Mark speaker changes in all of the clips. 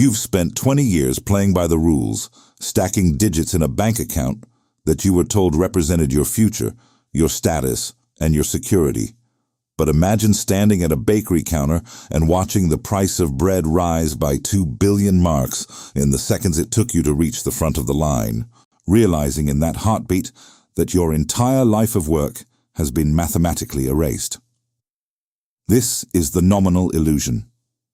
Speaker 1: You've spent 20 years playing by the rules, stacking digits in a bank account that you were told represented your future, your status, and your security. But imagine standing at a bakery counter and watching the price of bread rise by 2 billion marks in the seconds it took you to reach the front of the line, realizing in that heartbeat that your entire life of work has been mathematically erased. This is the nominal illusion,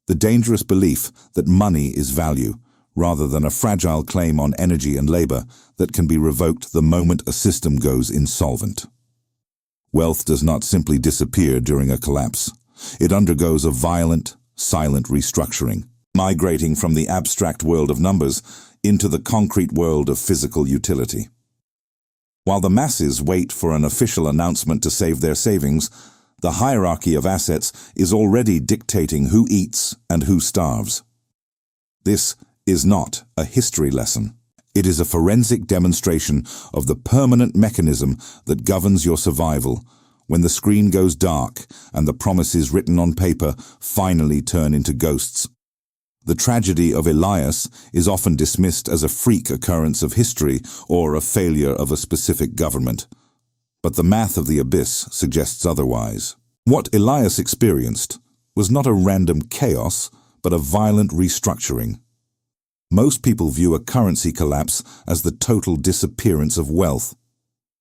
Speaker 1: the dangerous belief that money is value, rather than a fragile claim on energy and labor that can be revoked the moment a system goes insolvent. Wealth does not simply disappear during a collapse. It undergoes a violent, silent restructuring, migrating from the abstract world of numbers into the concrete world of physical utility. While the masses wait for an official announcement to save their savings, the hierarchy of assets is already dictating who eats and who starves. This is not a history lesson. It is a forensic demonstration of the permanent mechanism that governs your survival when the screen goes dark and the promises written on paper finally turn into ghosts. The tragedy of Elias is often dismissed as a freak occurrence of history or a failure of a specific government. But the math of the abyss suggests otherwise. What Elias experienced was not a random chaos, but a violent restructuring. Most people view a currency collapse as the total disappearance of wealth.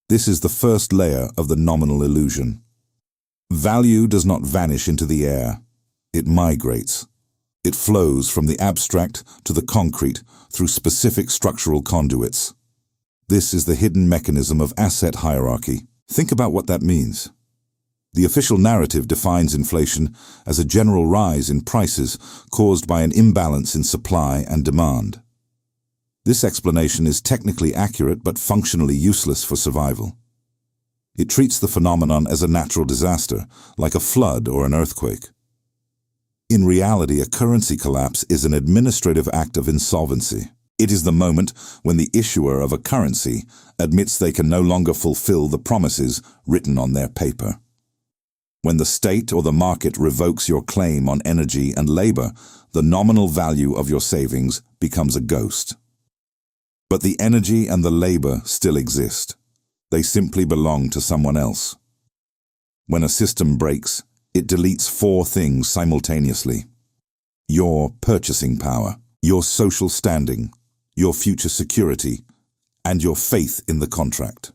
Speaker 1: This is the first layer of the nominal illusion. Value does not vanish into the air. It migrates. It flows from the abstract to the concrete through specific structural conduits. This is the hidden mechanism of asset hierarchy. Think about what that means. The official narrative defines inflation as a general rise in prices caused by an imbalance in supply and demand. This explanation is technically accurate but functionally useless for survival. It treats the phenomenon as a natural disaster, like a flood or an earthquake. In reality, a currency collapse is an administrative act of insolvency. It is the moment when the issuer of a currency admits they can no longer fulfill the promises written on their paper. When the state or the market revokes your claim on energy and labor, the nominal value of your savings becomes a ghost. But the energy and the labor still exist. They simply belong to someone else. When a system breaks, it deletes 4 things simultaneously: your purchasing power, your social standing, your future security, and your faith in the contract.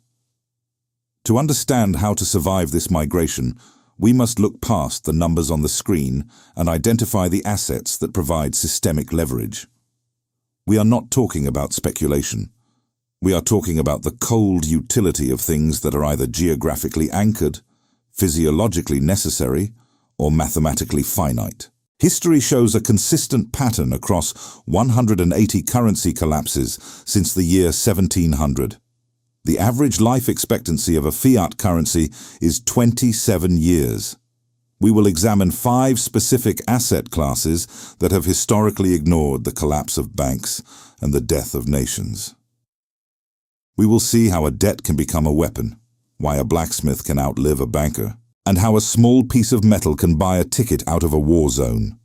Speaker 1: To understand how to survive this migration, we must look past the numbers on the screen and identify the assets that provide systemic leverage. We are not talking about speculation. We are talking about the cold utility of things that are either geographically anchored, physiologically necessary, or mathematically finite. History shows a consistent pattern across 180 currency collapses since the year 1700. The average life expectancy of a fiat currency is 27 years. We will examine 5 specific asset classes that have historically ignored the collapse of banks and the death of nations. We will see how a debt can become a weapon, why a blacksmith can outlive a banker, and how a small piece of metal can buy a ticket out of a war zone.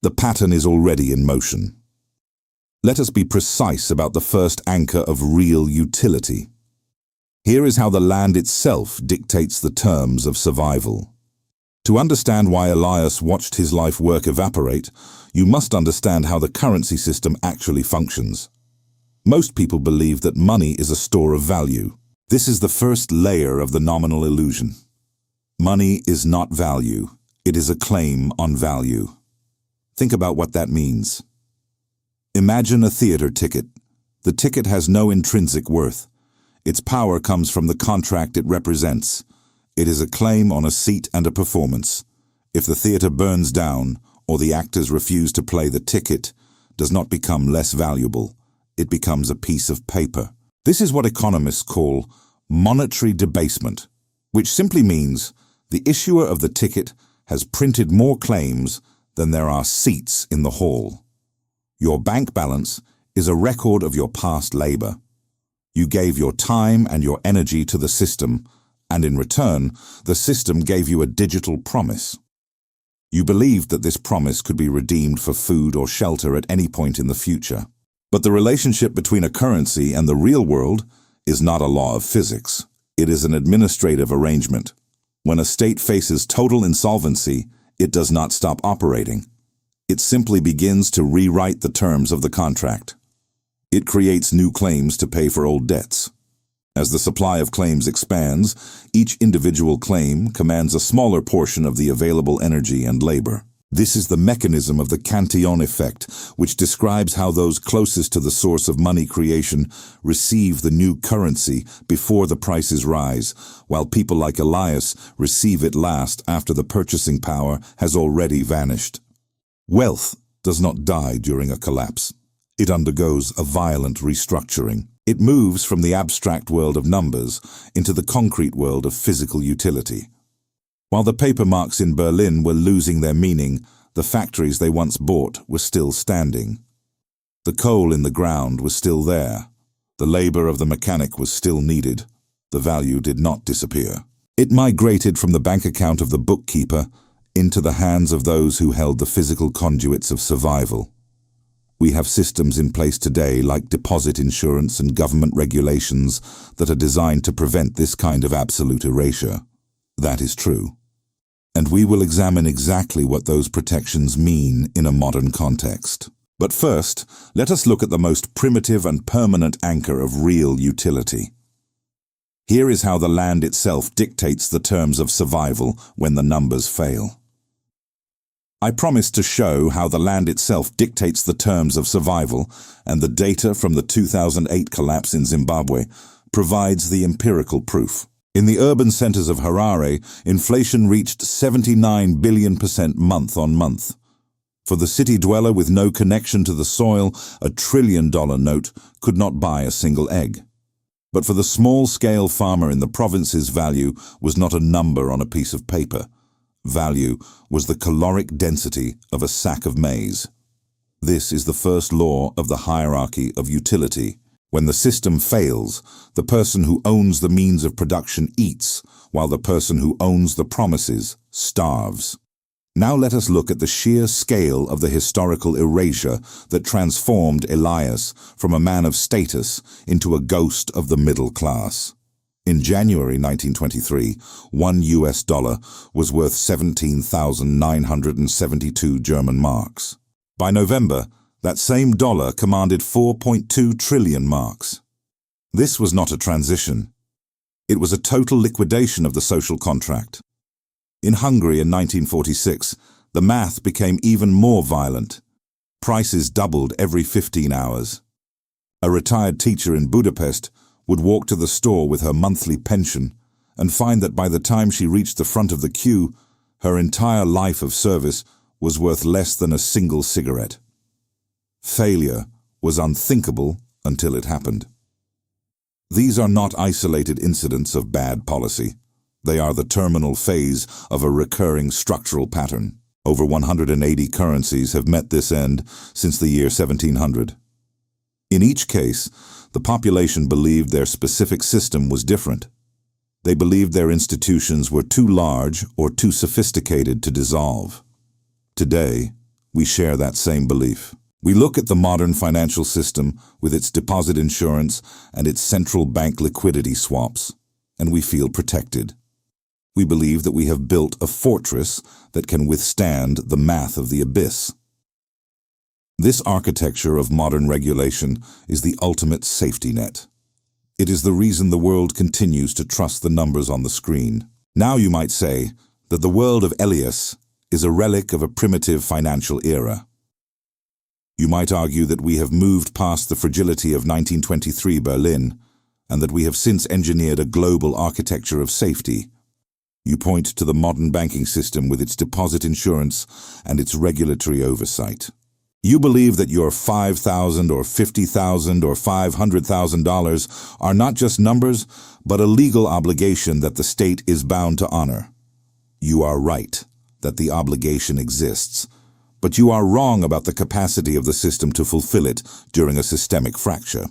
Speaker 1: The pattern is already in motion. Let us be precise about the first anchor of real utility. Here is how the land itself dictates the terms of survival. To understand why Elias watched his life work evaporate, you must understand how the currency system actually functions. Most people believe that money is a store of value. This is the first layer of the nominal illusion. Money is not value. It is a claim on value. Think about what that means. Imagine a theater ticket. The ticket has no intrinsic worth. Its power comes from the contract it represents. It is a claim on a seat and a performance. If the theater burns down, or the actors refuse to play, the ticket does not become less valuable. It becomes a piece of paper. This is what economists call monetary debasement, which simply means the issuer of the ticket has printed more claims than there are seats in the hall. Your bank balance is a record of your past labor. You gave your time and your energy to the system, and in return, the system gave you a digital promise. You believed that this promise could be redeemed for food or shelter at any point in the future. But the relationship between a currency and the real world is not a law of physics. It is an administrative arrangement. When a state faces total insolvency, it does not stop operating. It simply begins to rewrite the terms of the contract. It creates new claims to pay for old debts. As the supply of claims expands, each individual claim commands a smaller portion of the available energy and labor. This is the mechanism of the Cantillon effect, which describes how those closest to the source of money creation receive the new currency before the prices rise, while people like Elias receive it last after the purchasing power has already vanished. Wealth does not die during a collapse. It undergoes a violent restructuring. It moves from the abstract world of numbers into the concrete world of physical utility. While the paper marks in Berlin were losing their meaning, the factories they once bought were still standing. The coal in the ground was still there. The labor of the mechanic was still needed. The value did not disappear. It migrated from the bank account of the bookkeeper into the hands of those who held the physical conduits of survival. We have systems in place today like deposit insurance and government regulations that are designed to prevent this kind of absolute erasure. That is true. And we will examine exactly what those protections mean in a modern context. But first, let us look at the most primitive and permanent anchor of real utility. Here is how the land itself dictates the terms of survival when the numbers fail. I promised to show how the land itself dictates the terms of survival, and the data from the 2008 collapse in Zimbabwe provides the empirical proof. In the urban centers of Harare, inflation reached 79 billion% month on month. For the city dweller with no connection to the soil, a $1 trillion note could not buy a single egg. But for the small-scale farmer in the province's value was not a number on a piece of paper. Value was the caloric density of a sack of maize. This is the first law of the hierarchy of utility. When the system fails, the person who owns the means of production eats, while the person who owns the promises starves. Now let us look at the sheer scale of the historical erasure that transformed Elias from a man of status into a ghost of the middle class. In January 1923, $1 was worth 17,972 German marks. By November, that same dollar commanded 4.2 trillion marks. This was not a transition. It was a total liquidation of the social contract. In Hungary in 1946, the math became even more violent. Prices doubled every 15 hours. A retired teacher in Budapest would walk to the store with her monthly pension and find that by the time she reached the front of the queue, her entire life of service was worth less than a single cigarette. Failure was unthinkable until it happened. These are not isolated incidents of bad policy. They are the terminal phase of a recurring structural pattern. Over 180 currencies have met this end since the year 1700. In each case, the population believed their specific system was different. They believed their institutions were too large or too sophisticated to dissolve. Today, we share that same belief. We look at the modern financial system with its deposit insurance and its central bank liquidity swaps, and we feel protected. We believe that we have built a fortress that can withstand the math of the abyss. This architecture of modern regulation is the ultimate safety net. It is the reason the world continues to trust the numbers on the screen. Now you might say that the world of Elias is a relic of a primitive financial era. You might argue that we have moved past the fragility of 1923 Berlin, and that we have since engineered a global architecture of safety. You point to the modern banking system with its deposit insurance and its regulatory oversight. You believe that your $5,000 or $50,000 or $500,000 are not just numbers, but a legal obligation that the state is bound to honor. You are right that the obligation exists, but you are wrong about the capacity of the system to fulfill it during a systemic fracture.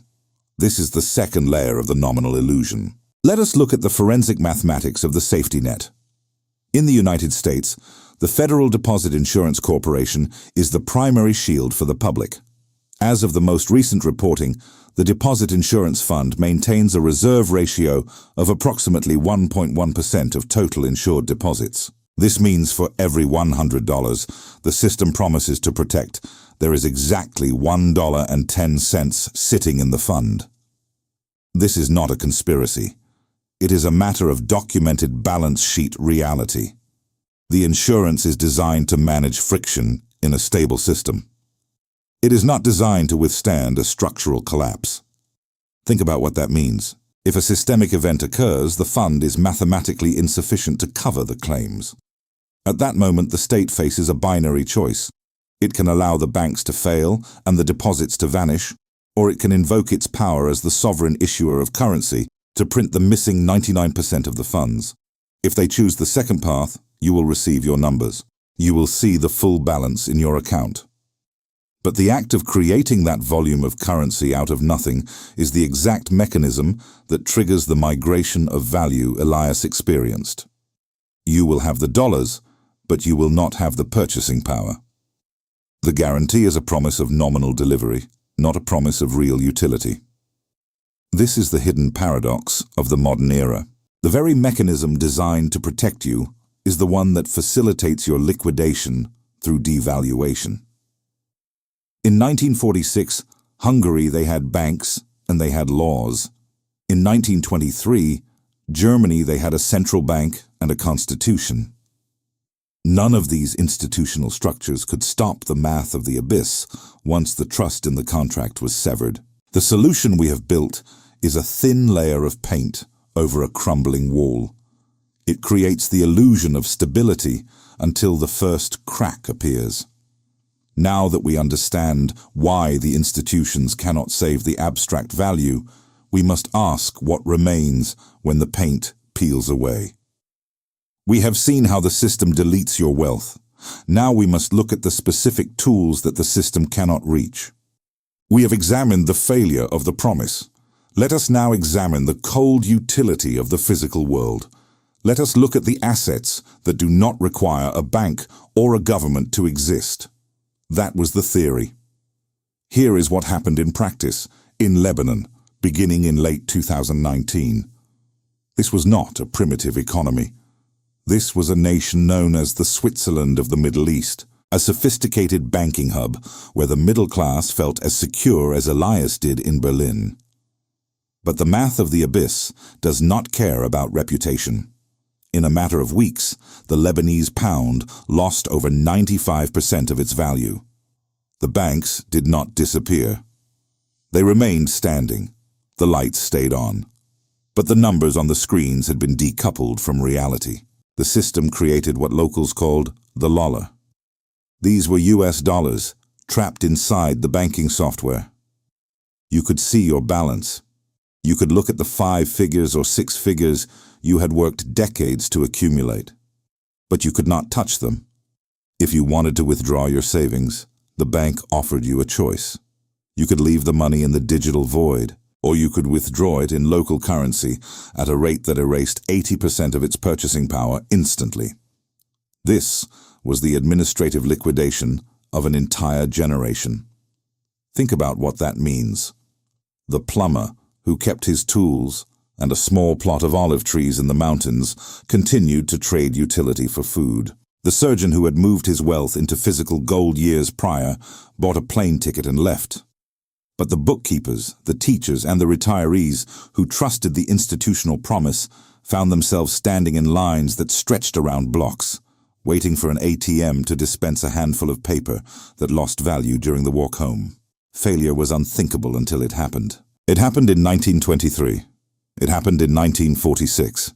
Speaker 1: This is the second layer of the nominal illusion. Let us look at the forensic mathematics of the safety net. In the United States, The Federal Deposit Insurance Corporation is the primary shield for the public. As of the most recent reporting, the Deposit Insurance Fund maintains a reserve ratio of approximately 1.1% of total insured deposits. This means for every $100 the system promises to protect, there is exactly $1.10 sitting in the fund. This is not a conspiracy. It is a matter of documented balance sheet reality. The insurance is designed to manage friction in a stable system. It is not designed to withstand a structural collapse. Think about what that means. If a systemic event occurs, the fund is mathematically insufficient to cover the claims. At that moment, the state faces a binary choice. It can allow the banks to fail and the deposits to vanish, or it can invoke its power as the sovereign issuer of currency to print the missing 99% of the funds. If they choose the second path, you will receive your numbers. You will see the full balance in your account. But the act of creating that volume of currency out of nothing is the exact mechanism that triggers the migration of value Elias experienced. You will have the dollars, but you will not have the purchasing power. The guarantee is a promise of nominal delivery, not a promise of real utility. This is the hidden paradox of the modern era. The very mechanism designed to protect you is the one that facilitates your liquidation through devaluation. In 1946, Hungary, they had banks and they had laws. In 1923, Germany, they had a central bank and a constitution. None of these institutional structures could stop the math of the abyss once the trust in the contract was severed. The solution we have built is a thin layer of paint over a crumbling wall. It creates the illusion of stability until the first crack appears. Now that we understand why the institutions cannot save the abstract value, we must ask what remains when the paint peels away. We have seen how the system deletes your wealth. Now we must look at the specific tools that the system cannot reach. We have examined the failure of the promise. Let us now examine the cold utility of the physical world. Let us look at the assets that do not require a bank or a government to exist. That was the theory. Here is what happened in practice in Lebanon, beginning in late 2019. This was not a primitive economy. This was a nation known as the Switzerland of the Middle East, a sophisticated banking hub where the middle class felt as secure as Elias did in Berlin. But the math of the abyss does not care about reputation. In a matter of weeks, the Lebanese pound lost over 95% of its value. The banks did not disappear. They remained standing. The lights stayed on. But the numbers on the screens had been decoupled from reality. The system created what locals called the lollar. These were US dollars, trapped inside the banking software. You could see your balance. You could look at the 5 figures or 6 figures you had worked decades to accumulate. But you could not touch them. If you wanted to withdraw your savings, the bank offered you a choice. You could leave the money in the digital void, or you could withdraw it in local currency at a rate that erased 80% of its purchasing power instantly. This was the administrative liquidation of an entire generation. Think about what that means. The plumber who kept his tools and a small plot of olive trees in the mountains continued to trade utility for food. The surgeon who had moved his wealth into physical gold years prior bought a plane ticket and left. But the bookkeepers, the teachers, and the retirees who trusted the institutional promise found themselves standing in lines that stretched around blocks, waiting for an ATM to dispense a handful of paper that lost value during the walk home. Failure was unthinkable until it happened. It happened in 1923. It happened in 1946.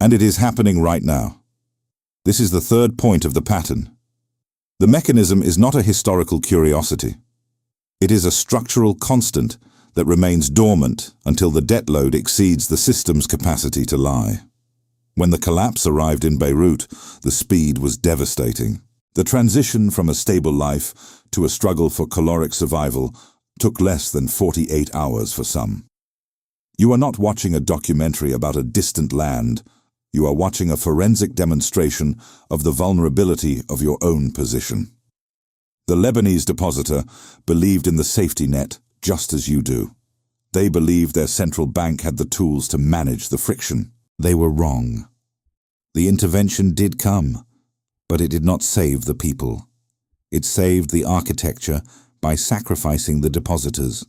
Speaker 1: And it is happening right now. This is the third point of the pattern. The mechanism is not a historical curiosity. It is a structural constant that remains dormant until the debt load exceeds the system's capacity to lie. When the collapse arrived in Beirut, the speed was devastating. The transition from a stable life to a struggle for caloric survival took less than 48 hours for some. You are not watching a documentary about a distant land. You are watching a forensic demonstration of the vulnerability of your own position. The Lebanese depositor believed in the safety net just as you do. They believed their central bank had the tools to manage the friction. They were wrong. The intervention did come, but it did not save the people. It saved the architecture by sacrificing the depositors.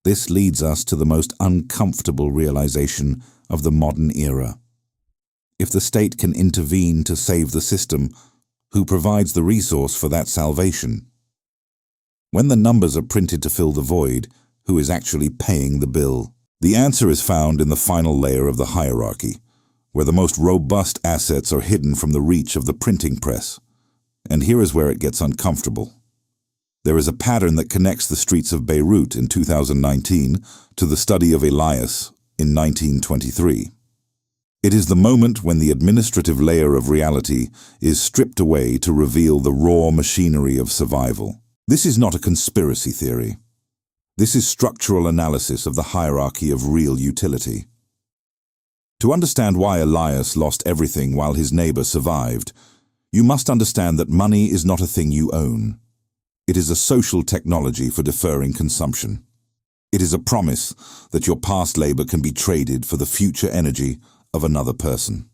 Speaker 1: This leads us to the most uncomfortable realization of the modern era. If the state can intervene to save the system, who provides the resource for that salvation? When the numbers are printed to fill the void, who is actually paying the bill? The answer is found in the final layer of the hierarchy, where the most robust assets are hidden from the reach of the printing press. And here is where it gets uncomfortable. There is a pattern that connects the streets of Beirut in 2019 to the study of Elias in 1923. It is the moment when the administrative layer of reality is stripped away to reveal the raw machinery of survival. This is not a conspiracy theory. This is structural analysis of the hierarchy of real utility. To understand why Elias lost everything while his neighbor survived, you must understand that money is not a thing you own. It is a social technology for deferring consumption. It is a promise that your past labor can be traded for the future energy of another person.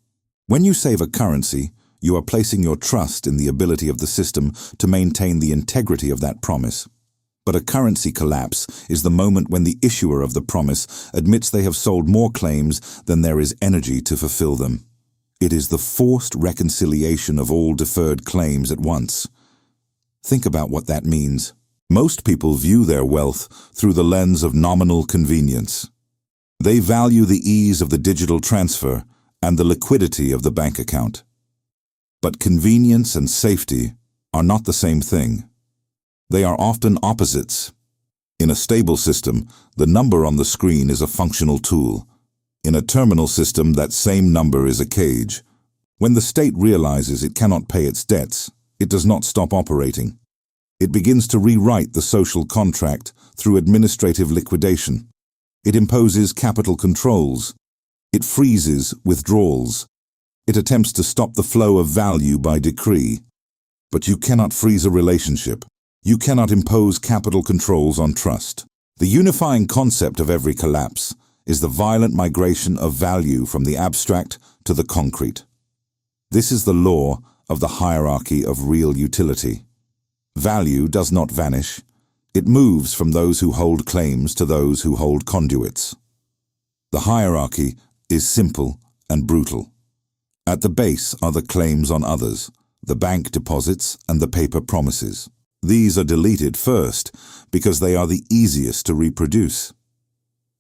Speaker 1: When you save a currency, you are placing your trust in the ability of the system to maintain the integrity of that promise. But a currency collapse is the moment when the issuer of the promise admits they have sold more claims than there is energy to fulfill them. It is the forced reconciliation of all deferred claims at once. Think about what that means. Most people view their wealth through the lens of nominal convenience. They value the ease of the digital transfer and the liquidity of the bank account. But convenience and safety are not the same thing. They are often opposites. In a stable system, the number on the screen is a functional tool. In a terminal system, that same number is a cage. When the state realizes it cannot pay its debts, it does not stop operating. It begins to rewrite the social contract through administrative liquidation. It imposes capital controls. It freezes withdrawals. It attempts to stop the flow of value by decree. But you cannot freeze a relationship. You cannot impose capital controls on trust. The unifying concept of every collapse is the violent migration of value from the abstract to the concrete. This is the law of the hierarchy of real utility. Value does not vanish. It moves from those who hold claims to those who hold conduits. The hierarchy is simple and brutal. At the base are the claims on others, the bank deposits and the paper promises. These are deleted first because they are the easiest to reproduce.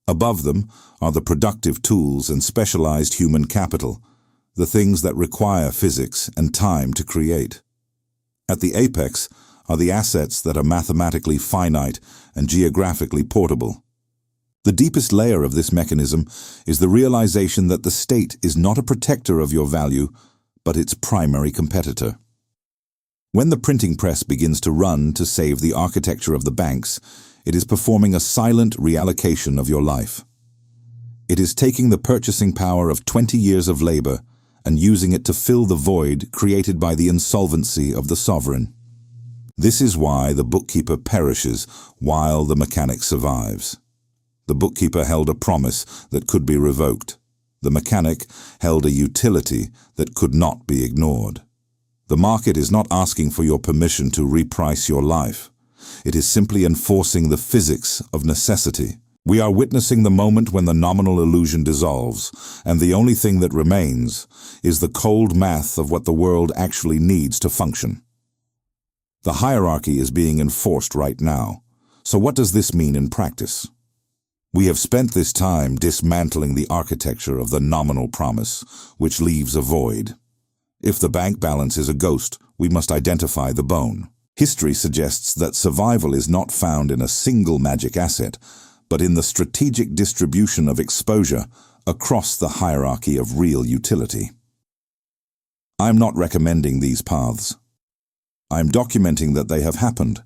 Speaker 1: Above them are the productive tools and specialized human capital, the things that require physics and time to create. At the apex are the assets that are mathematically finite and geographically portable. The deepest layer of this mechanism is the realization that the state is not a protector of your value, but its primary competitor. When the printing press begins to run to save the architecture of the banks, it is performing a silent reallocation of your life. It is taking the purchasing power of 20 years of labor and using it to fill the void created by the insolvency of the sovereign. This is why the bookkeeper perishes while the mechanic survives. The bookkeeper held a promise that could be revoked. The mechanic held a utility that could not be ignored. The market is not asking for your permission to reprice your life. It is simply enforcing the physics of necessity. We are witnessing the moment when the nominal illusion dissolves, and the only thing that remains is the cold math of what the world actually needs to function. The hierarchy is being enforced right now. So what does this mean in practice? We have spent this time dismantling the architecture of the nominal promise, which leaves a void. If the bank balance is a ghost, we must identify the bone. History suggests that survival is not found in a single magic asset, but in the strategic distribution of exposure across the hierarchy of real utility. I'm not recommending these paths. I'm documenting that they have happened,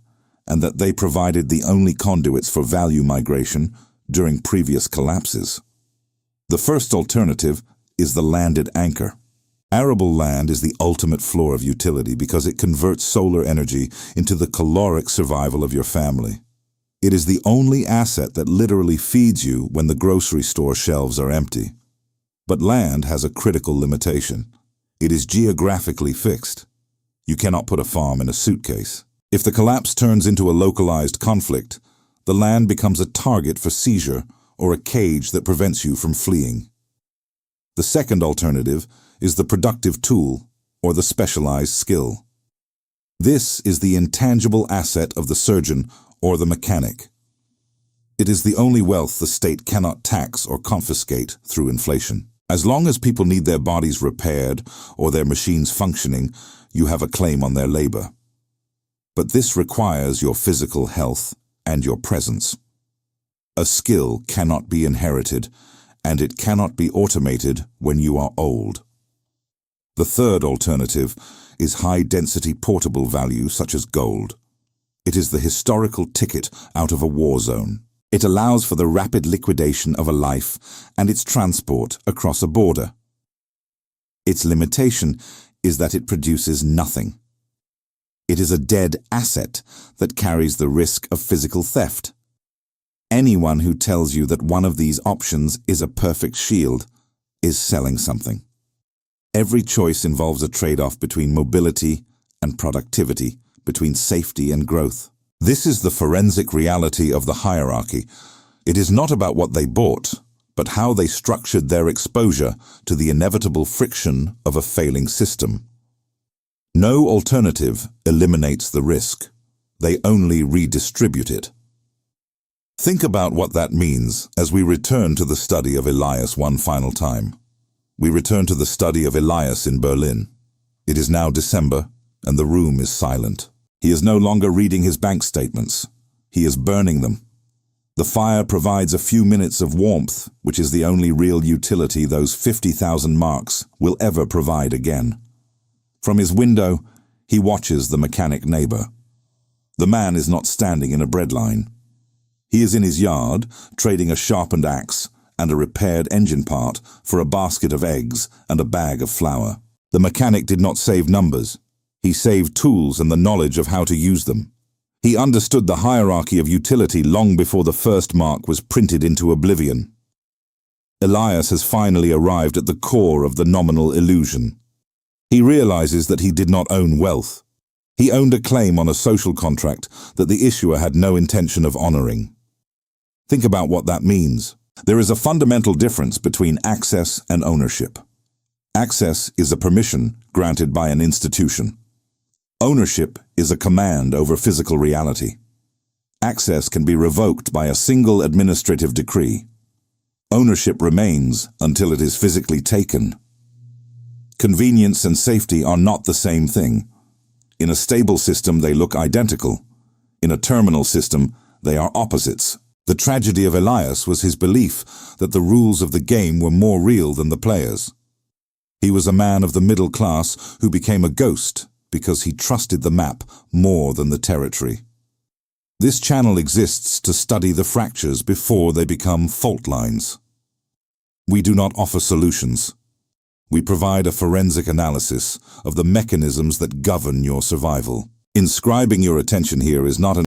Speaker 1: and that they provided the only conduits for value migration during previous collapses. The first alternative is the landed anchor. Arable land is the ultimate floor of utility because it converts solar energy into the caloric survival of your family. It is the only asset that literally feeds you when the grocery store shelves are empty. But land has a critical limitation. It is geographically fixed. You cannot put a farm in a suitcase. If the collapse turns into a localized conflict, the land becomes a target for seizure or a cage that prevents you from fleeing. The second alternative is the productive tool or the specialized skill. This is the intangible asset of the surgeon or the mechanic. It is the only wealth the state cannot tax or confiscate through inflation. As long as people need their bodies repaired or their machines functioning, you have a claim on their labor. But this requires your physical health and your presence. A skill cannot be inherited, and it cannot be automated when you are old. The third alternative is high-density portable value such as gold. It is the historical ticket out of a war zone. It allows for the rapid liquidation of a life and its transport across a border. Its limitation is that it produces nothing. It is a dead asset that carries the risk of physical theft. Anyone who tells you that one of these options is a perfect shield is selling something. Every choice involves a trade-off between mobility and productivity, between safety and growth. This is the forensic reality of the hierarchy. It is not about what they bought, but how they structured their exposure to the inevitable friction of a failing system. No alternative eliminates the risk. They only redistribute it. Think about what that means as we return to the study of Elias one final time. We return to the study of Elias in Berlin. It is now December, and the room is silent. He is no longer reading his bank statements. He is burning them. The fire provides a few minutes of warmth, which is the only real utility those 50,000 marks will ever provide again. From his window, he watches the mechanic neighbor. The man is not standing in a breadline. He is in his yard, trading a sharpened axe and a repaired engine part for a basket of eggs and a bag of flour. The mechanic did not save numbers. He saved tools and the knowledge of how to use them. He understood the hierarchy of utility long before the first mark was printed into oblivion. Elias has finally arrived at the core of the nominal illusion. He realizes that he did not own wealth. He owned a claim on a social contract that the issuer had no intention of honoring. Think about what that means. There is a fundamental difference between access and ownership. Access is a permission granted by an institution. Ownership is a command over physical reality. Access can be revoked by a single administrative decree. Ownership remains until it is physically taken. Convenience and safety are not the same thing. In a stable system, they look identical. In a terminal system, they are opposites. The tragedy of Elias was his belief that the rules of the game were more real than the players. He was a man of the middle class who became a ghost because he trusted the map more than the territory. This channel exists to study the fractures before they become fault lines. We do not offer solutions. We provide a forensic analysis of the mechanisms that govern your survival. Inscribing your attention here is not an